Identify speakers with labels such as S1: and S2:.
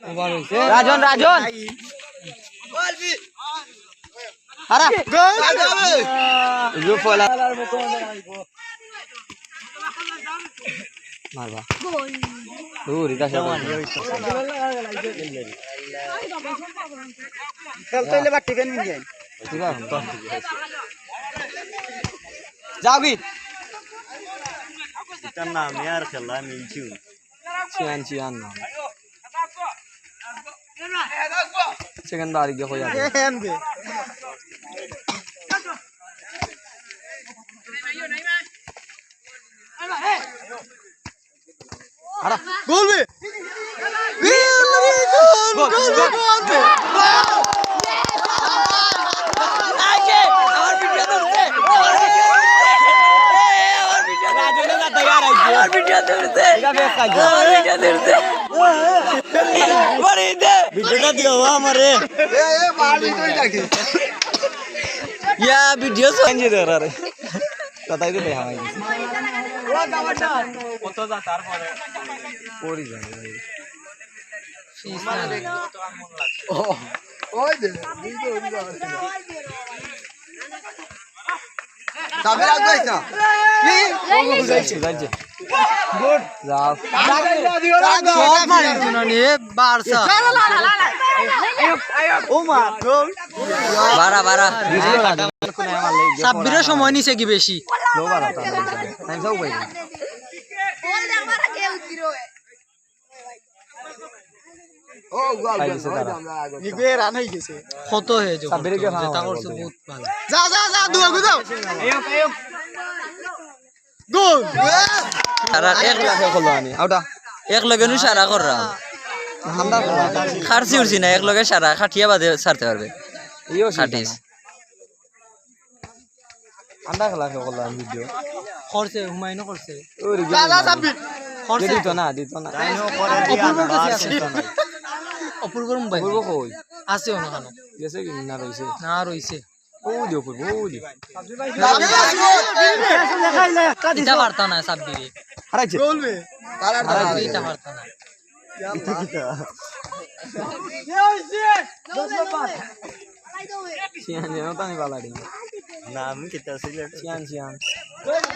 S1: রাজন রাজন আরে গোল ফলা মারবা দূর এটা সমান খেলতে হইলে বাটি ফেন নিয়ে যাই ঠিক আছে তো যাও কি
S2: এটা নাম यार খেলা মিলছি
S1: চিয়ান নাম সেকেন্ড বাড়ি গিয়ে হয়ে যাবে আরে গোল বে গোল আগে আমার ভিডিও ধরছে আমার ভিডিও রাজনে না তৈয়ার আছে আমার ভিডিও ধরছে এটা বেশ কাজ আমার ভিডিও ধরছে বড়ি দে ভিডিওটা দিও আমারে এ বালি তুই দেখি ইয়া ভিডিও সঞ্জে দে রে কথাই তো দেখা হয় ও গাবাটা কত যা তারপরে পড়ি যায় ভাই ফিস না তো আর মন লাগছে ও ওই দে ভিডিও দিবা সামনে রাখবে না কি ও বুঝাইছে যাচ্ছে গুড যাও সব মারি শুনো নি বারসা ও মা গোল বারা সাব্বিরের সময় নিছে কি বেশি লো বারা তাই যাও ভাই বল দে মারা কে উঠিরো ও গোল নিবে রান হই গেছে কত হে जो সাব্বিরে কে যেটা করছে বহুত ভালো যা দুয়া গুদাও এও গোল আর এক লাখে খোলানি আউটা এক লগে নু সারা কররা হামদা খারসি উরছি না এক লগে সারা খাটিয়া বাদে ছাড়তে পারবে ইও খাটিস আন্দা লাখে খোলানি ভিডিও করছে হুমায়ুন করছে ওরে যা সাব্বির করছে দিত না তাইনো করে দিয়া অপূর্বর মোবাইল অপূর্ব কই আছে না কেন গেছে কি না রইছে ও দিও অপূর্ব ও দিও এটা পারতা না সাব্বিরে হারাইছে বলবে এটা পারতা না এটা কিটা কে হইছে 10 চিয়ান জানো তো আমি বালাড়ি নাম কিটা ছিল চিয়ান